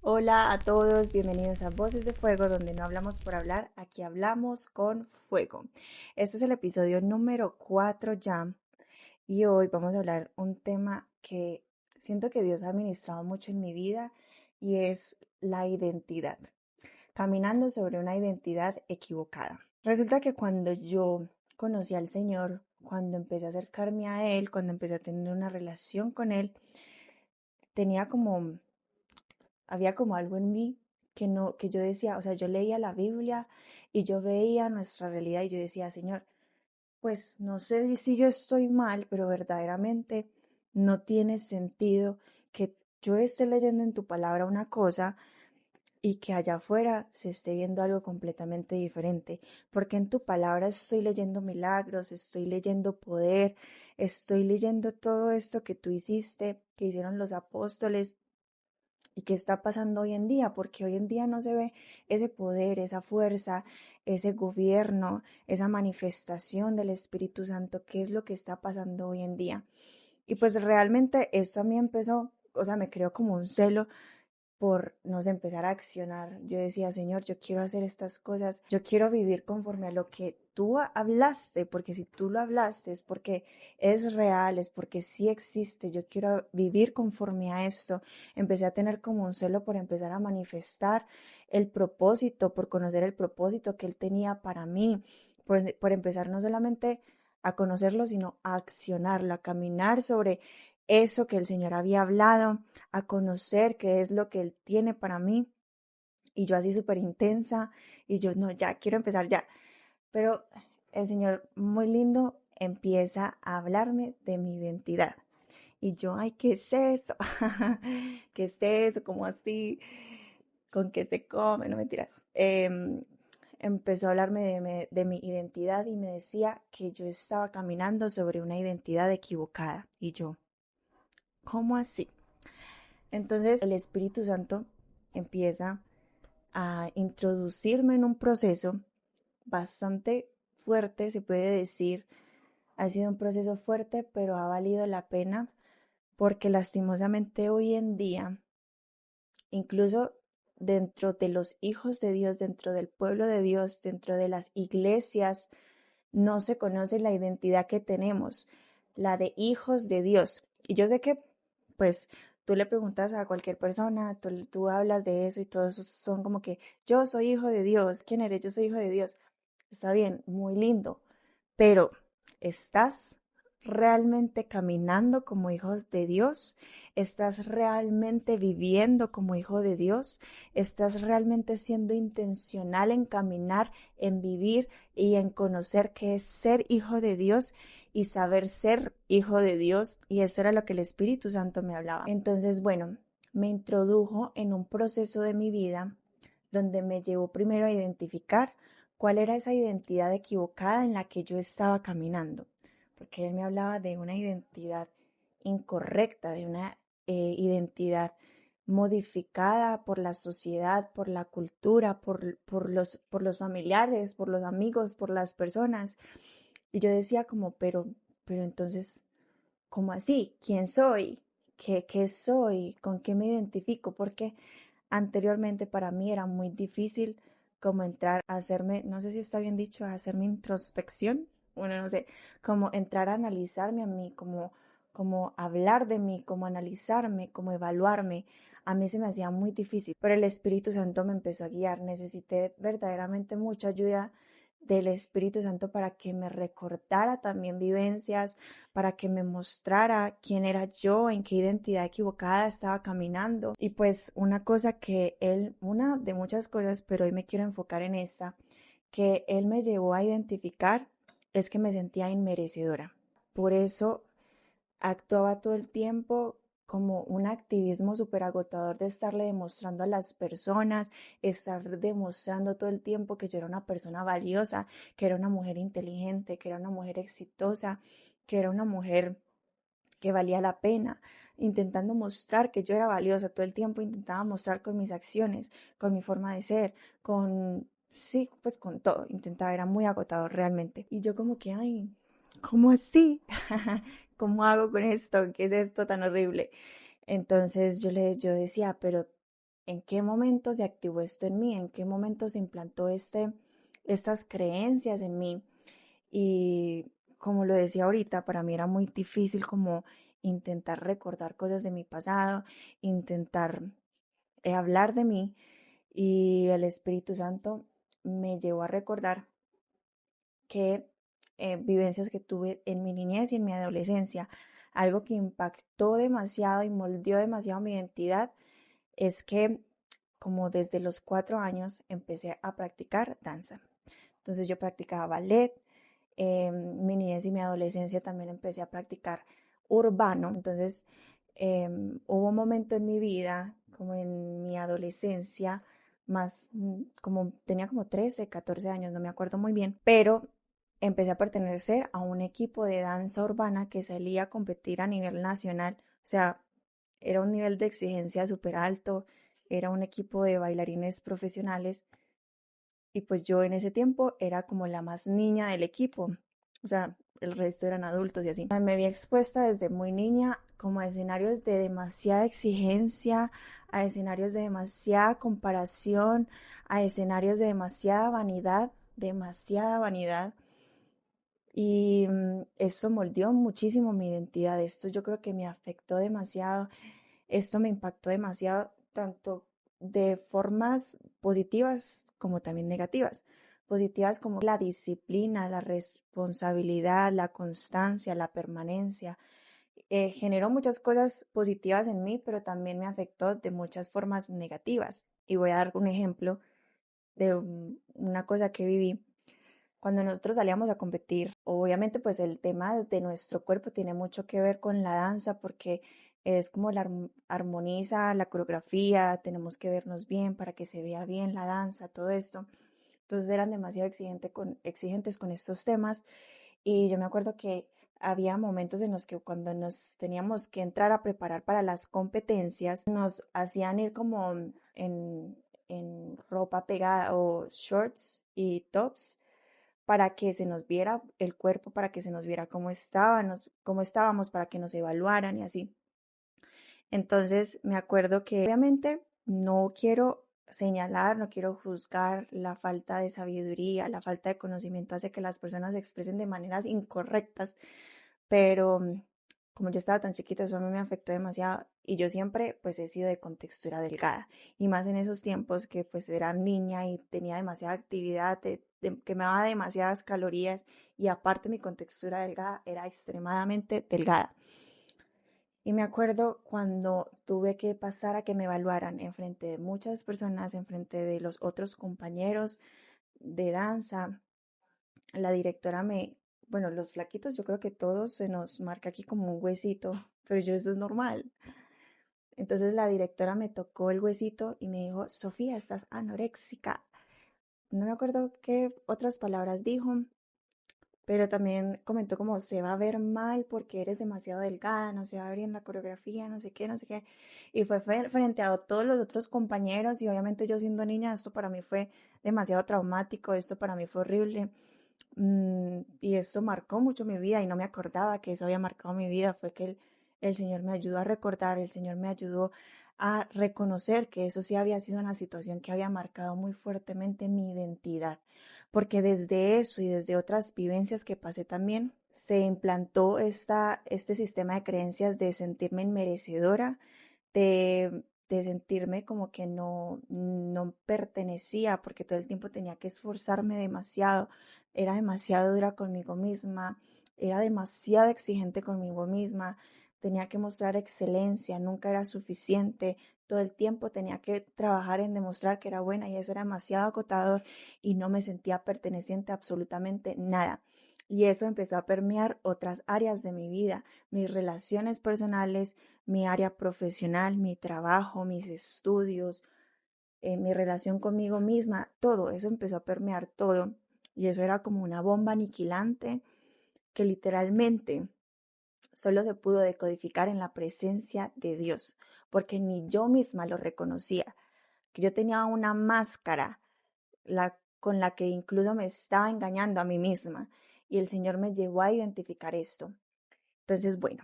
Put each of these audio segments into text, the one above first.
Hola a todos, bienvenidos a Voces de Fuego, donde no hablamos por hablar, aquí hablamos con fuego. Este es el episodio número 4 ya y hoy vamos a hablar un tema que siento que Dios ha ministrado mucho en mi vida y es la identidad, caminando sobre una identidad equivocada. Resulta que cuando yo conocí al Señor, cuando empecé a acercarme a Él, cuando empecé a tener una relación con Él, tenía como había como algo en mí que no, que yo decía, o sea, yo leía la Biblia y yo veía nuestra realidad y yo decía, Señor, pues no sé si yo estoy mal, pero verdaderamente no tiene sentido que yo esté leyendo en tu palabra una cosa y que allá afuera se esté viendo algo completamente diferente, porque en tu palabra estoy leyendo milagros, estoy leyendo poder, estoy leyendo todo esto que tú hiciste, que hicieron los apóstoles y qué está pasando hoy en día, porque hoy en día no se ve ese poder, esa fuerza, ese gobierno, esa manifestación del Espíritu Santo, qué es lo que está pasando hoy en día. Y pues realmente esto a mí empezó, o sea, me creó como un celo por, no sé, empezar a accionar. Yo decía, Señor, yo quiero hacer estas cosas, yo quiero vivir conforme a lo que tú hablaste, porque si tú lo hablaste es porque es real, es porque sí existe, yo quiero vivir conforme a esto. Empecé a tener como un celo por empezar a manifestar el propósito, por conocer el propósito que Él tenía para mí, por empezar no solamente a conocerlo, sino a accionarlo, a caminar sobre eso que el Señor había hablado, a conocer qué es lo que Él tiene para mí. Y yo así súper intensa, y yo no, ya quiero empezar ya. Pero el Señor muy lindo empieza a hablarme de mi identidad. Y yo, ay, ¿qué es eso? ¿Qué es eso? ¿Cómo así? ¿Con qué se come? No mentiras. Empezó a hablarme de mi identidad y me decía que yo estaba caminando sobre una identidad equivocada. Y yo, ¿cómo así? Entonces el Espíritu Santo empieza a introducirme en un proceso bastante fuerte, se puede decir. Ha sido un proceso fuerte, pero ha valido la pena porque lastimosamente hoy en día, incluso dentro de los hijos de Dios, dentro del pueblo de Dios, dentro de las iglesias, no se conoce la identidad que tenemos, la de hijos de Dios. Y yo sé que, pues, tú le preguntas a cualquier persona, tú hablas de eso y todos son como que yo soy hijo de Dios. ¿Quién eres? Yo soy hijo de Dios. Está bien, muy lindo, pero ¿estás realmente caminando como hijos de Dios? ¿Estás realmente viviendo como hijo de Dios? ¿Estás realmente siendo intencional en caminar, en vivir y en conocer qué es ser hijo de Dios y saber ser hijo de Dios? Y eso era lo que el Espíritu Santo me hablaba. Entonces, bueno, me introdujo en un proceso de mi vida donde me llevó primero a identificar cuál era esa identidad equivocada en la que yo estaba caminando, porque él me hablaba de una identidad incorrecta, de una identidad modificada por la sociedad, por la cultura, por los familiares, por los amigos, por las personas. Y yo decía como, pero entonces, ¿cómo así? ¿Quién soy? ¿Qué soy? ¿Con qué me identifico? Porque anteriormente para mí era muy difícil como entrar a hacerme, no sé si está bien dicho, a hacerme introspección, bueno, no sé, como entrar a analizarme a mí, como hablar de mí, como analizarme, como evaluarme. A mí se me hacía muy difícil, pero el Espíritu Santo me empezó a guiar. Necesité verdaderamente mucha ayuda del Espíritu Santo para que me recordara también vivencias, para que me mostrara quién era yo, en qué identidad equivocada estaba caminando. Y pues una cosa que él, una de muchas cosas, pero hoy me quiero enfocar en esta, que él me llevó a identificar es que me sentía inmerecedora. Por eso actuaba todo el tiempo como un activismo súper agotador de estarle demostrando a las personas, estar demostrando todo el tiempo que yo era una persona valiosa, que era una mujer inteligente, que era una mujer exitosa, que era una mujer que valía la pena, intentando mostrar que yo era valiosa todo el tiempo, intentaba mostrar con mis acciones, con mi forma de ser, con, sí, pues con todo, intentaba, era muy agotador realmente. Y yo como que, ay, ¿cómo así? ¿Cómo hago con esto? ¿Qué es esto tan horrible? Entonces yo decía, pero en qué momento se activó esto en mí, en qué momento se implantó estas creencias en mí. Y como lo decía ahorita, para mí era muy difícil como intentar recordar cosas de mi pasado, intentar hablar de mí, y el Espíritu Santo me llevó a recordar que vivencias que tuve en mi niñez y en mi adolescencia. Algo que impactó demasiado y moldeó demasiado mi identidad es que como desde los 4 años empecé a practicar danza. Entonces yo practicaba ballet, mi niñez y mi adolescencia también empecé a practicar urbano. Entonces hubo un momento en mi vida, como en mi adolescencia, más como tenía como 13, 14 años, no me acuerdo muy bien, pero empecé a pertenecer a un equipo de danza urbana que salía a competir a nivel nacional. O sea, era un nivel de exigencia súper alto, era un equipo de bailarines profesionales, y pues yo en ese tiempo era como la más niña del equipo, o sea, el resto eran adultos y así. Me vi expuesta desde muy niña como a escenarios de demasiada exigencia, a escenarios de demasiada comparación, a escenarios de demasiada vanidad. Y esto moldeó muchísimo mi identidad. Esto yo creo que me afectó demasiado. Esto me impactó demasiado, tanto de formas positivas como también negativas. Positivas como la disciplina, la responsabilidad, la constancia, la permanencia. Generó muchas cosas positivas en mí, pero también me afectó de muchas formas negativas. Y voy a dar un ejemplo de una cosa que viví. Cuando nosotros salíamos a competir, obviamente pues el tema de nuestro cuerpo tiene mucho que ver con la danza, porque es como la armoniza la coreografía, tenemos que vernos bien para que se vea bien la danza, todo esto. Entonces eran demasiado exigentes con estos temas, y yo me acuerdo que había momentos en los que cuando nos teníamos que entrar a preparar para las competencias, nos hacían ir como en ropa pegada o shorts y tops para que se nos viera el cuerpo, para que se nos viera cómo estábamos, para que nos evaluaran y así. Entonces me acuerdo que obviamente no quiero señalar, no quiero juzgar la falta de sabiduría, la falta de conocimiento hace que las personas se expresen de maneras incorrectas, pero como yo estaba tan chiquita, eso a mí me afectó demasiado, y yo siempre pues he sido de contextura delgada, y más en esos tiempos que pues era niña y tenía demasiada actividad, que me daba demasiadas calorías, y aparte mi contextura delgada era extremadamente delgada. Y me acuerdo cuando tuve que pasar a que me evaluaran en frente de muchas personas, en frente de los otros compañeros de danza. La directora bueno, los flaquitos, yo creo que todos se nos marca aquí como un huesito, pero yo eso es normal. Entonces la directora me tocó el huesito y me dijo: Sofía, estás anoréxica. No me acuerdo qué otras palabras dijo, pero también comentó como: se va a ver mal porque eres demasiado delgada, no se va a ver en la coreografía, no sé qué, no sé qué. Y fue frente a todos los otros compañeros, y obviamente yo siendo niña, esto para mí fue demasiado traumático, esto para mí fue horrible. Y esto marcó mucho mi vida, y no me acordaba que eso había marcado mi vida. Fue que el Señor me ayudó a recordar, el Señor me ayudó a reconocer que eso sí había sido una situación que había marcado muy fuertemente mi identidad, porque desde eso y desde otras vivencias que pasé también, se implantó este sistema de creencias de sentirme inmerecedora, de sentirme como que no pertenecía, porque todo el tiempo tenía que esforzarme demasiado, era demasiado dura conmigo misma, era demasiado exigente conmigo misma, tenía que mostrar excelencia, nunca era suficiente, todo el tiempo tenía que trabajar en demostrar que era buena, y eso era demasiado agotador, y no me sentía perteneciente a absolutamente nada. Y eso empezó a permear otras áreas de mi vida, mis relaciones personales, mi área profesional, mi trabajo, mis estudios, mi relación conmigo misma, todo eso empezó a permear todo. Y eso era como una bomba aniquilante que literalmente solo se pudo decodificar en la presencia de Dios, porque ni yo misma lo reconocía, que yo tenía una máscara con la que incluso me estaba engañando a mí misma, y el Señor me llevó a identificar esto. Entonces, bueno,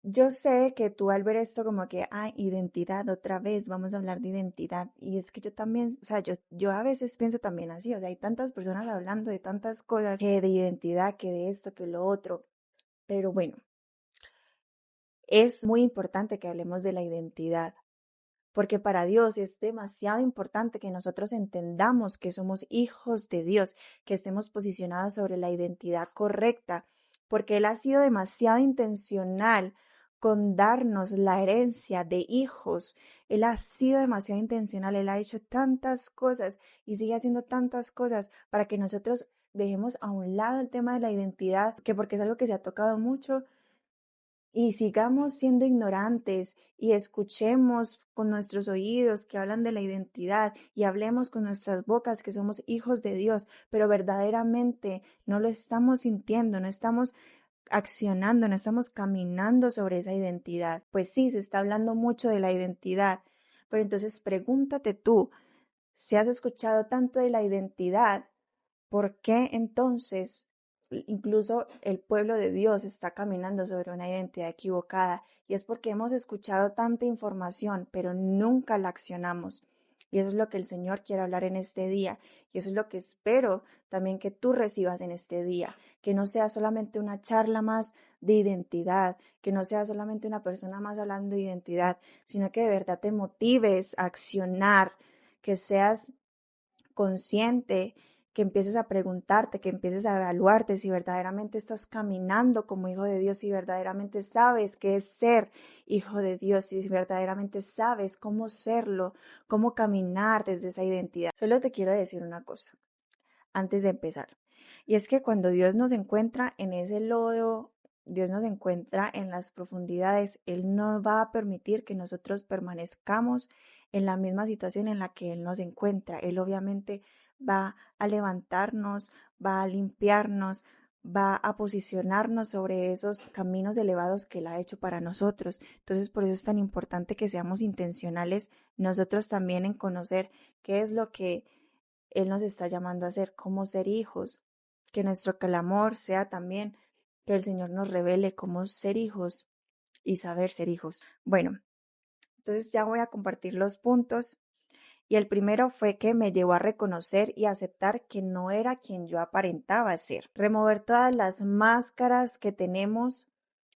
yo sé que tú al ver esto como que, identidad, otra vez, vamos a hablar de identidad. Y es que yo también, o sea, yo a veces pienso también así, o sea, hay tantas personas hablando de tantas cosas, que de identidad, que de esto, que lo otro. Pero bueno, es muy importante que hablemos de la identidad, porque para Dios es demasiado importante que nosotros entendamos que somos hijos de Dios, que estemos posicionados sobre la identidad correcta, porque Él ha sido demasiado intencional con darnos la herencia de hijos. Él ha sido demasiado intencional, Él ha hecho tantas cosas y sigue haciendo tantas cosas para que nosotros dejemos a un lado el tema de la identidad, que porque es algo que se ha tocado mucho y sigamos siendo ignorantes y escuchemos con nuestros oídos que hablan de la identidad y hablemos con nuestras bocas que somos hijos de Dios, pero verdaderamente no lo estamos sintiendo, no estamos accionando, no estamos caminando sobre esa identidad. Pues sí, se está hablando mucho de la identidad, pero entonces pregúntate tú, si has escuchado tanto de la identidad, ¿por qué entonces incluso el pueblo de Dios está caminando sobre una identidad equivocada? Y es porque hemos escuchado tanta información, pero nunca la accionamos. Y eso es lo que el Señor quiere hablar en este día. Y eso es lo que espero también que tú recibas en este día. Que no sea solamente una charla más de identidad, que no sea solamente una persona más hablando de identidad, sino que de verdad te motives a accionar, que seas consciente, que empieces a preguntarte, que empieces a evaluarte si verdaderamente estás caminando como hijo de Dios, si verdaderamente sabes qué es ser hijo de Dios, si verdaderamente sabes cómo serlo, cómo caminar desde esa identidad. Solo te quiero decir una cosa antes de empezar, y es que cuando Dios nos encuentra en ese lodo, Dios nos encuentra en las profundidades, Él no va a permitir que nosotros permanezcamos en la misma situación en la que Él nos encuentra. Él obviamente va a levantarnos, va a limpiarnos, va a posicionarnos sobre esos caminos elevados que Él ha hecho para nosotros. Entonces, por eso es tan importante que seamos intencionales nosotros también en conocer qué es lo que Él nos está llamando a hacer, cómo ser hijos. Que nuestro clamor sea también que el Señor nos revele cómo ser hijos y saber ser hijos. Bueno, entonces ya voy a compartir los puntos. Y el primero fue que me llevó a reconocer y aceptar que no era quien yo aparentaba ser. Remover todas las máscaras que tenemos,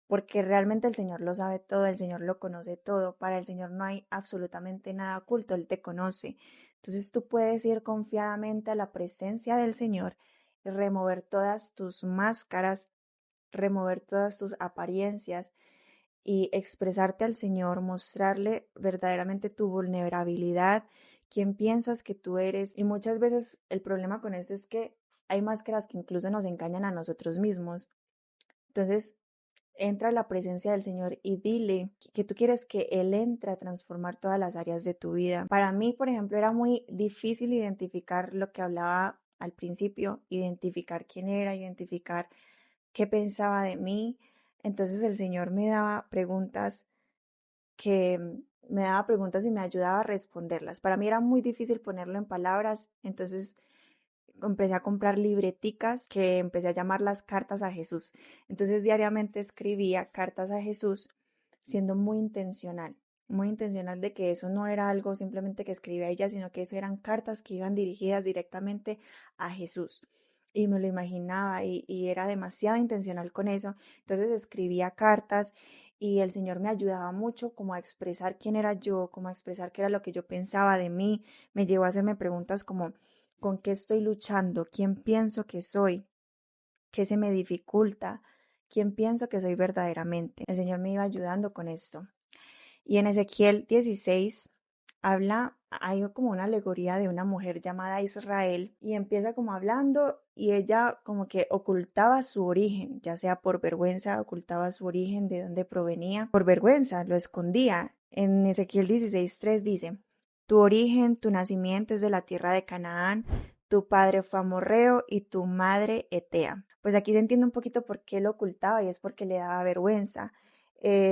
porque realmente el Señor lo sabe todo, el Señor lo conoce todo. Para el Señor no hay absolutamente nada oculto, Él te conoce. Entonces tú puedes ir confiadamente a la presencia del Señor y remover todas tus máscaras, remover todas tus apariencias y expresarte al Señor, mostrarle verdaderamente tu vulnerabilidad, quién piensas que tú eres. Y muchas veces el problema con eso es que hay máscaras que incluso nos engañan a nosotros mismos. Entonces, entra a la presencia del Señor y dile que tú quieres que Él entre a transformar todas las áreas de tu vida. Para mí, por ejemplo, era muy difícil identificar lo que hablaba al principio, identificar quién era, identificar qué pensaba de mí. Entonces el Señor me daba preguntas y me ayudaba a responderlas. Para mí era muy difícil ponerlo en palabras, entonces empecé a comprar libreticas que empecé a llamar las cartas a Jesús. Entonces diariamente escribía cartas a Jesús siendo muy intencional de que eso no era algo simplemente que escribía ella, sino que eso eran cartas que iban dirigidas directamente a Jesús. Y me lo imaginaba y era demasiado intencional con eso. Entonces escribía cartas y el Señor me ayudaba mucho como a expresar quién era yo, como a expresar qué era lo que yo pensaba de mí. Me llevó a hacerme preguntas como ¿con qué estoy luchando? ¿Quién pienso que soy? ¿Qué se me dificulta? ¿Quién pienso que soy verdaderamente? El Señor me iba ayudando con esto. Y en Ezequiel 16 hay como una alegoría de una mujer llamada Israel y empieza como hablando y ella como que ocultaba su origen, ya sea por vergüenza, ocultaba su origen, de dónde provenía, por vergüenza, lo escondía. En Ezequiel 16:3 dice, tu origen, tu nacimiento es de la tierra de Canaán, tu padre fue amorreo y tu madre etea. Pues aquí se entiende un poquito por qué lo ocultaba y es porque le daba vergüenza.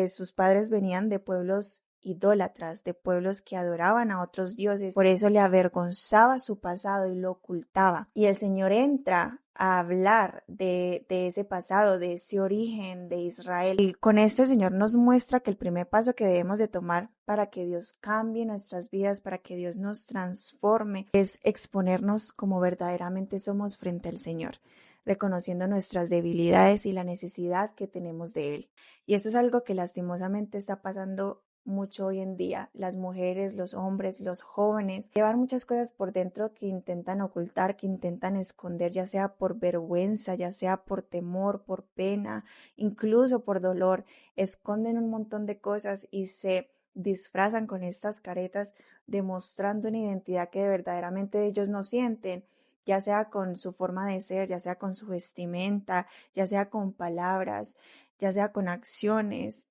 Sus padres venían de pueblos idólatras, de pueblos que adoraban a otros dioses, por eso le avergonzaba su pasado y lo ocultaba. Y el Señor entra a hablar de ese pasado, de ese origen de Israel. Y con esto el Señor nos muestra que el primer paso que debemos de tomar para que Dios cambie nuestras vidas, para que Dios nos transforme, es exponernos como verdaderamente somos frente al Señor, reconociendo nuestras debilidades y la necesidad que tenemos de Él. Y eso es algo que lastimosamente está pasando mucho hoy en día. Las mujeres, los hombres, los jóvenes llevan muchas cosas por dentro que intentan ocultar, que intentan esconder, ya sea por vergüenza, ya sea por temor, por pena, incluso por dolor. Esconden un montón de cosas y se disfrazan con estas caretas, demostrando una identidad que verdaderamente ellos no sienten, ya sea con su forma de ser, ya sea con su vestimenta, ya sea con palabras, ya sea con acciones.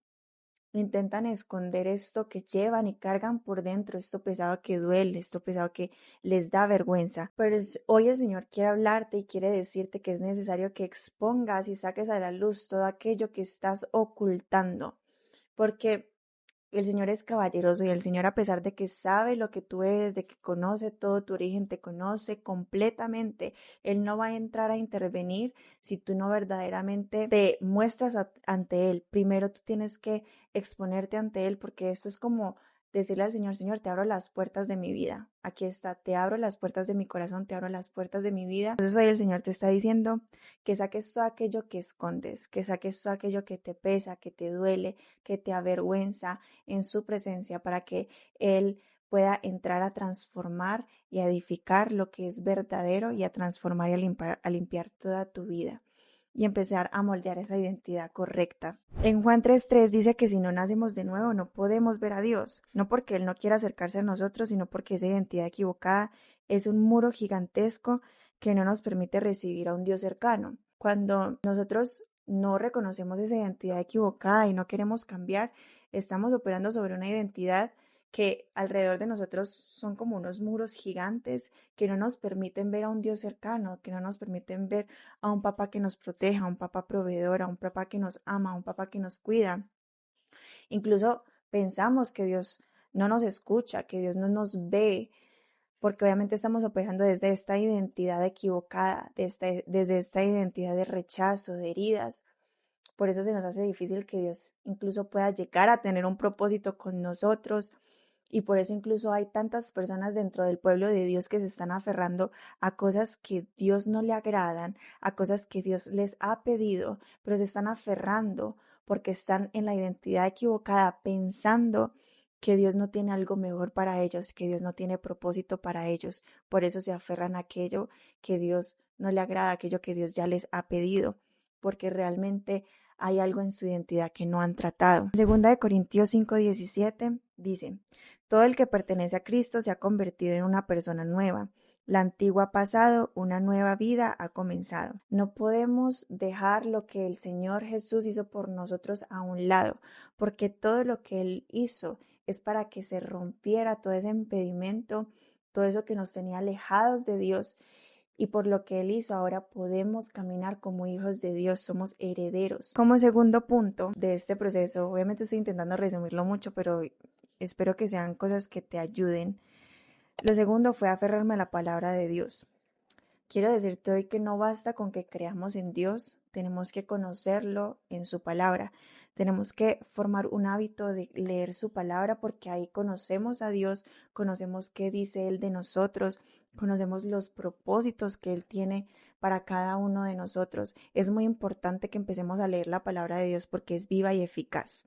Intentan esconder esto que llevan y cargan por dentro, esto pesado que duele, esto pesado que les da vergüenza. Pero hoy el Señor quiere hablarte y quiere decirte que es necesario que expongas y saques a la luz todo aquello que estás ocultando. Porque el Señor es caballeroso y el Señor, a pesar de que sabe lo que tú eres, de que conoce todo tu origen, te conoce completamente, Él no va a entrar a intervenir si tú no verdaderamente te muestras ante Él. Primero tú tienes que exponerte ante Él, porque esto es como decirle al Señor: Señor, te abro las puertas de mi vida. Aquí está, te abro las puertas de mi corazón, te abro las puertas de mi vida. Entonces hoy el Señor te está diciendo que saques todo aquello que escondes, que saques todo aquello que te pesa, que te duele, que te avergüenza en su presencia, para que Él pueda entrar a transformar y a edificar lo que es verdadero, y a transformar y a limpiar toda tu vida y empezar a moldear esa identidad correcta. En Juan 3:3 dice que si no nacemos de nuevo no podemos ver a Dios, no porque Él no quiera acercarse a nosotros, sino porque esa identidad equivocada es un muro gigantesco que no nos permite recibir a un Dios cercano. Cuando nosotros no reconocemos esa identidad equivocada y no queremos cambiar, estamos operando sobre una identidad que alrededor de nosotros son como unos muros gigantes que no nos permiten ver a un Dios cercano, que no nos permiten ver a un papá que nos proteja, a un papá proveedor, a un papá que nos ama, a un papá que nos cuida. Incluso pensamos que Dios no nos escucha, que Dios no nos ve, porque obviamente estamos operando desde esta identidad equivocada, desde esta identidad de rechazo, de heridas. Por eso se nos hace difícil que Dios incluso pueda llegar a tener un propósito con nosotros. Y por eso incluso hay tantas personas dentro del pueblo de Dios que se están aferrando a cosas que Dios no le agradan, a cosas que Dios les ha pedido, pero se están aferrando porque están en la identidad equivocada, pensando que Dios no tiene algo mejor para ellos, que Dios no tiene propósito para ellos. Por eso se aferran a aquello que Dios no le agrada, aquello que Dios ya les ha pedido, porque realmente hay algo en su identidad que no han tratado. Segunda de Corintios 5:17 dice: todo el que pertenece a Cristo se ha convertido en una persona nueva. La antigua ha pasado, una nueva vida ha comenzado. No podemos dejar lo que el Señor Jesús hizo por nosotros a un lado, porque todo lo que Él hizo es para que se rompiera todo ese impedimento, todo eso que nos tenía alejados de Dios. Y por lo que Él hizo, ahora podemos caminar como hijos de Dios, somos herederos. Como segundo punto de este proceso, obviamente estoy intentando resumirlo mucho, pero espero que sean cosas que te ayuden. Lo segundo fue aferrarme a la palabra de Dios. Quiero decirte hoy que no basta con que creamos en Dios, tenemos que conocerlo en su palabra. Tenemos que formar un hábito de leer su palabra, porque ahí conocemos a Dios, conocemos qué dice Él de nosotros, conocemos los propósitos que Él tiene para cada uno de nosotros. Es muy importante que empecemos a leer la palabra de Dios porque es viva y eficaz.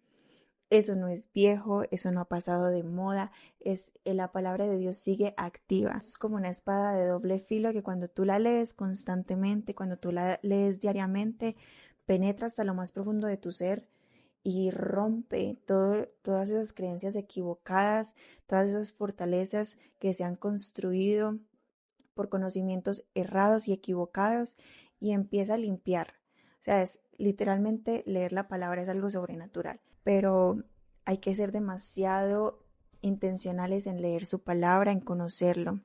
Eso no es viejo, eso no ha pasado de moda, la palabra de Dios sigue activa. Es como una espada de doble filo que cuando tú la lees constantemente, cuando tú la lees diariamente, penetra hasta lo más profundo de tu ser y rompe todas esas creencias equivocadas, todas esas fortalezas que se han construido por conocimientos errados y equivocados, y empieza a limpiar. O sea, es literalmente leer la palabra es algo sobrenatural, pero hay que ser demasiado intencionales en leer su palabra, en conocerlo.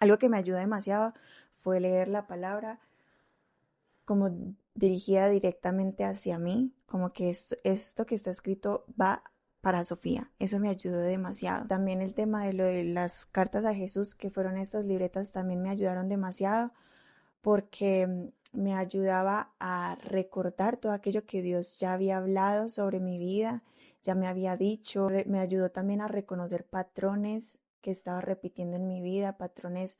Algo que me ayudó demasiado fue leer la palabra como dirigida directamente hacia mí, como que esto que está escrito va para Sofía. Eso me ayudó demasiado. También el tema de lo de las cartas a Jesús, que fueron estas libretas, también me ayudaron demasiado, porque me ayudaba a recordar todo aquello que Dios ya había hablado sobre mi vida, ya me había dicho. Me ayudó también a reconocer patrones que estaba repitiendo en mi vida, patrones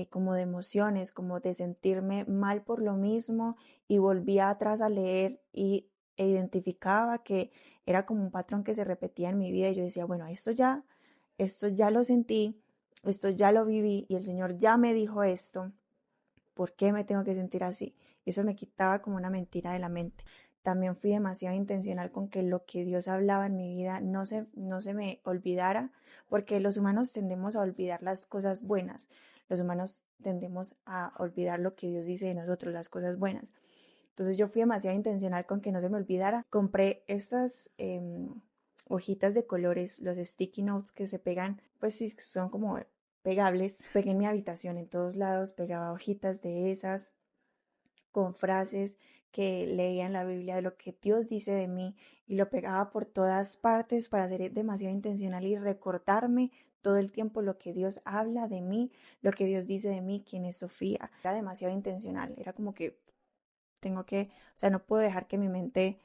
como de emociones, como de sentirme mal por lo mismo, y volvía atrás a leer e identificaba que era como un patrón que se repetía en mi vida, y yo decía, bueno, esto ya lo sentí, esto ya lo viví y el Señor ya me dijo esto. ¿Por qué me tengo que sentir así? Eso me quitaba como una mentira de la mente. También fui demasiado intencional con que lo que Dios hablaba en mi vida no se me olvidara, porque los humanos tendemos a olvidar las cosas buenas. Los humanos tendemos a olvidar lo que Dios dice de nosotros, las cosas buenas. Entonces yo fui demasiado intencional con que no se me olvidara. Compré estas hojitas de colores, los sticky notes que se pegan, pues sí, son como pegables. Pegué en mi habitación en todos lados, pegaba hojitas de esas con frases que leía en la Biblia de lo que Dios dice de mí, y lo pegaba por todas partes para ser demasiado intencional y recordarme todo el tiempo lo que Dios habla de mí, lo que Dios dice de mí, quién es Sofía. Era demasiado intencional, era como que o sea, no puedo dejar que mi mente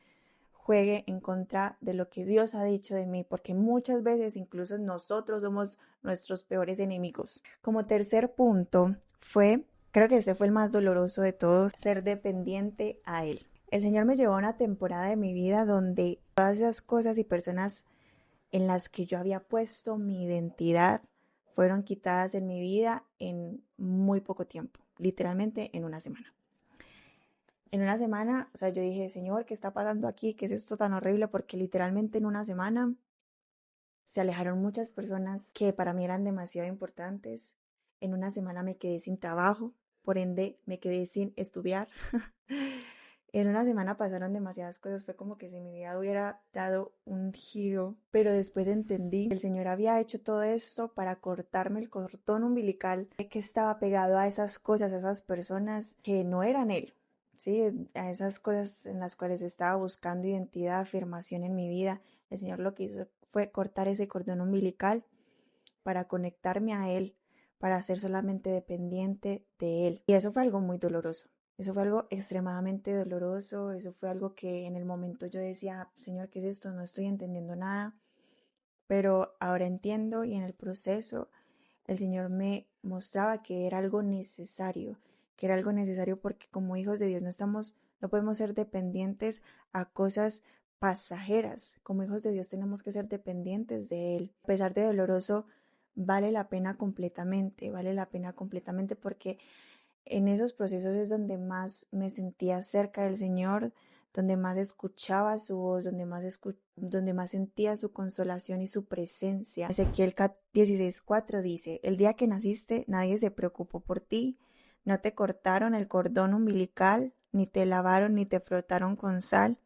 juegue en contra de lo que Dios ha dicho de mí, porque muchas veces incluso nosotros somos nuestros peores enemigos. Como tercer punto creo que este fue el más doloroso de todos, ser dependiente a Él. El Señor me llevó a una temporada de mi vida donde todas esas cosas y personas en las que yo había puesto mi identidad fueron quitadas en mi vida en muy poco tiempo, literalmente en una semana. En una semana, o sea, yo dije, Señor, ¿qué está pasando aquí? ¿Qué es esto tan horrible? Porque literalmente en una semana se alejaron muchas personas que para mí eran demasiado importantes. En una semana me quedé sin trabajo, por ende me quedé sin estudiar. En una semana pasaron demasiadas cosas, fue como que si mi vida hubiera dado un giro, pero después entendí que el Señor había hecho todo esto para cortarme el cordón umbilical que estaba pegado a esas cosas, a esas personas que no eran Él. Sí, a esas cosas en las cuales estaba buscando identidad, afirmación en mi vida. El Señor lo que hizo fue cortar ese cordón umbilical para conectarme a Él, para ser solamente dependiente de Él. Y eso fue algo muy doloroso. Eso fue algo extremadamente doloroso. Eso fue algo que en el momento yo decía, Señor, ¿qué es esto? No estoy entendiendo nada. Pero ahora entiendo, y en el proceso el Señor me mostraba que era algo necesario, porque como hijos de Dios no podemos ser dependientes a cosas pasajeras. Como hijos de Dios tenemos que ser dependientes de Él. A pesar de doloroso, vale la pena completamente, porque en esos procesos es donde más me sentía cerca del Señor, donde más escuchaba su voz, donde más sentía su consolación y su presencia. Ezequiel 16:4 dice, el día que naciste nadie se preocupó por ti, no te cortaron el cordón umbilical, ni te lavaron, ni te frotaron con sal,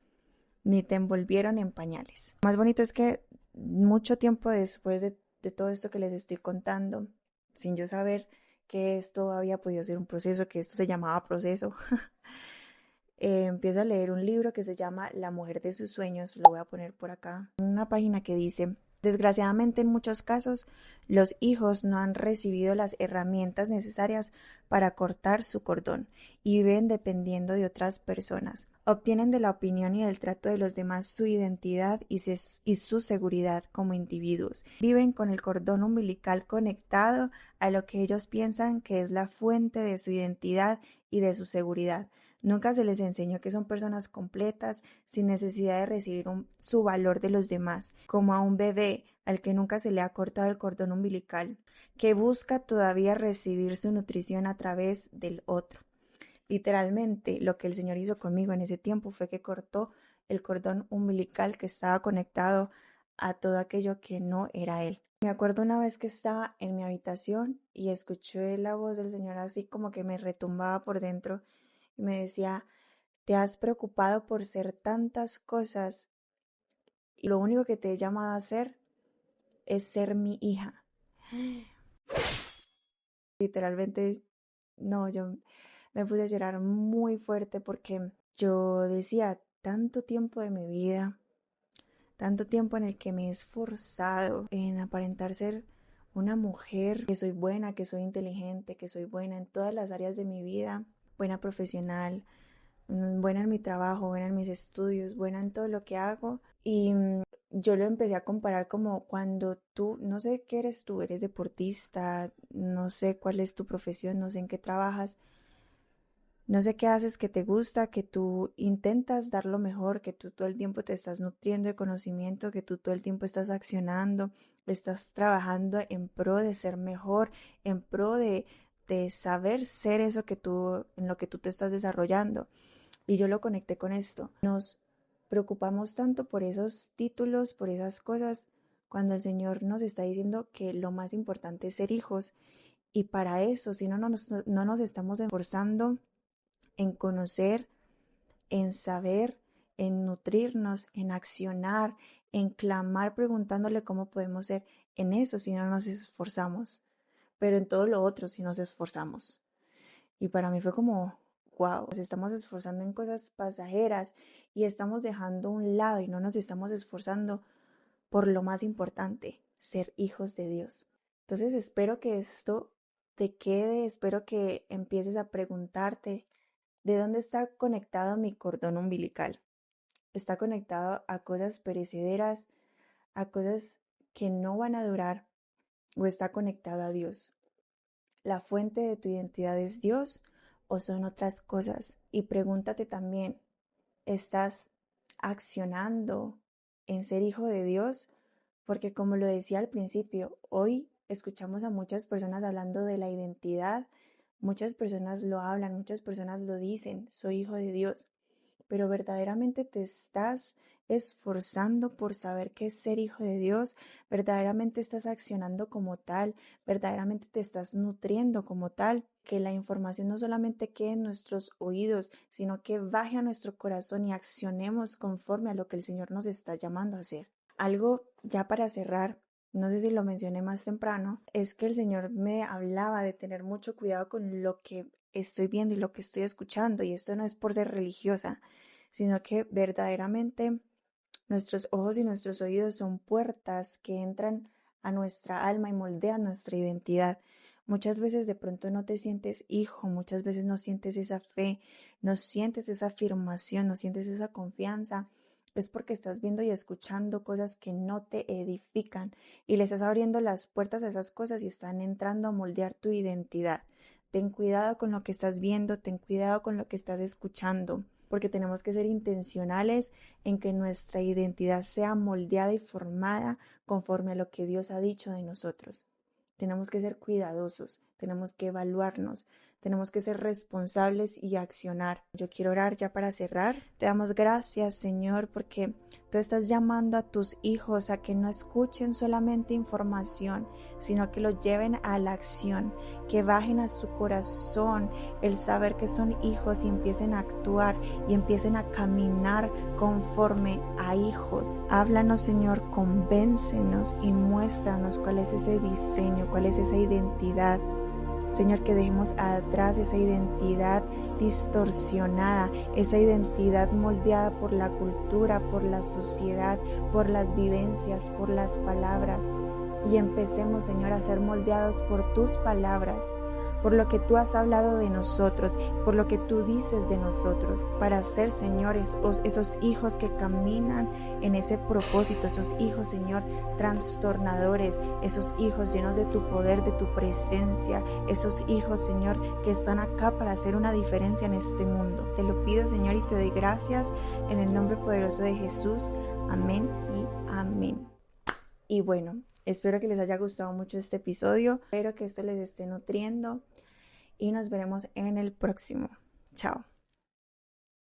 ni te envolvieron en pañales. Lo más bonito es que mucho tiempo después de todo esto que les estoy contando, sin yo saber que esto había podido ser un proceso, que esto se llamaba proceso, empiezo a leer un libro que se llama La mujer de sus sueños. Lo voy a poner por acá. Una página que dice, desgraciadamente en muchos casos los hijos no han recibido las herramientas necesarias para cortar su cordón y viven dependiendo de otras personas. Obtienen de la opinión y del trato de los demás su identidad y su seguridad como individuos. Viven con el cordón umbilical conectado a lo que ellos piensan que es la fuente de su identidad y de su seguridad. Nunca se les enseñó que son personas completas, sin necesidad de recibir su valor de los demás, como a un bebé al que nunca se le ha cortado el cordón umbilical, que busca todavía recibir su nutrición a través del otro. Literalmente, lo que el Señor hizo conmigo en ese tiempo fue que cortó el cordón umbilical que estaba conectado a todo aquello que no era Él. Me acuerdo una vez que estaba en mi habitación y escuché la voz del Señor así como que me retumbaba por dentro y me decía, te has preocupado por ser tantas cosas y lo único que te he llamado a hacer es ser mi hija. Literalmente, no, yo me puse a llorar muy fuerte porque yo decía, tanto tiempo de mi vida, tanto tiempo en el que me he esforzado en aparentar ser una mujer, que soy buena, que soy inteligente, que soy buena en todas las áreas de mi vida, buena profesional, buena en mi trabajo, buena en mis estudios, buena en todo lo que hago. Y yo lo empecé a comparar como cuando tú, no sé qué eres tú, eres deportista, no sé cuál es tu profesión, no sé en qué trabajas, no sé qué haces que te gusta, que tú intentas dar lo mejor, que tú todo el tiempo te estás nutriendo de conocimiento, que tú todo el tiempo estás accionando, estás trabajando en pro de ser mejor, en pro de saber ser eso que tú, en lo que tú te estás desarrollando. Y yo lo conecté con esto. Nos preocupamos tanto por esos títulos, por esas cosas, cuando el Señor nos está diciendo que lo más importante es ser hijos. Y para eso, si no nos estamos esforzando en conocer, en saber, en nutrirnos, en accionar, en clamar preguntándole cómo podemos ser, en eso si no nos esforzamos, pero en todo lo otro si nos esforzamos. Y para mí fue como, wow, nos estamos esforzando en cosas pasajeras y estamos dejando a un lado y no nos estamos esforzando por lo más importante, ser hijos de Dios. Entonces espero que esto te quede, espero que empieces a preguntarte de dónde está conectado mi cordón umbilical. Está conectado a cosas perecederas, a cosas que no van a durar, o está conectado a Dios. ¿La fuente de tu identidad es Dios o son otras cosas? Y pregúntate también, ¿estás accionando en ser hijo de Dios? Porque como lo decía al principio, hoy escuchamos a muchas personas hablando de la identidad, muchas personas lo hablan, muchas personas lo dicen, soy hijo de Dios, pero verdaderamente te estás esforzando por saber qué es ser hijo de Dios, verdaderamente estás accionando como tal, verdaderamente te estás nutriendo como tal, que la información no solamente quede en nuestros oídos, sino que baje a nuestro corazón y accionemos conforme a lo que el Señor nos está llamando a hacer. Algo ya para cerrar, no sé si lo mencioné más temprano, es que el Señor me hablaba de tener mucho cuidado con lo que estoy viendo y lo que estoy escuchando, y esto no es por ser religiosa, sino que verdaderamente nuestros ojos y nuestros oídos son puertas que entran a nuestra alma y moldean nuestra identidad. Muchas veces de pronto no te sientes hijo, muchas veces no sientes esa fe, no sientes esa afirmación, no sientes esa confianza. Es porque estás viendo y escuchando cosas que no te edifican y le estás abriendo las puertas a esas cosas y están entrando a moldear tu identidad. Ten cuidado con lo que estás viendo, ten cuidado con lo que estás escuchando, porque tenemos que ser intencionales en que nuestra identidad sea moldeada y formada conforme a lo que Dios ha dicho de nosotros. Tenemos que ser cuidadosos, tenemos que evaluarnos, tenemos que ser responsables y accionar. Yo quiero orar ya para cerrar. Te damos gracias, Señor, porque tú estás llamando a tus hijos a que no escuchen solamente información, sino que lo lleven a la acción, que bajen a su corazón el saber que son hijos y empiecen a actuar y empiecen a caminar conforme a hijos. Háblanos, Señor, convéncenos y muéstranos cuál es ese diseño, cuál es esa identidad. Señor, que dejemos atrás esa identidad distorsionada, esa identidad moldeada por la cultura, por la sociedad, por las vivencias, por las palabras. Y empecemos, Señor, a ser moldeados por tus palabras, por lo que tú has hablado de nosotros, por lo que tú dices de nosotros, para ser, Señor, esos hijos que caminan en ese propósito, esos hijos, Señor, trastornadores, esos hijos llenos de tu poder, de tu presencia, esos hijos, Señor, que están acá para hacer una diferencia en este mundo. Te lo pido, Señor, y te doy gracias en el nombre poderoso de Jesús. Amén y amén. Y bueno, espero que les haya gustado mucho este episodio, espero que esto les esté nutriendo y nos veremos en el próximo. Chao.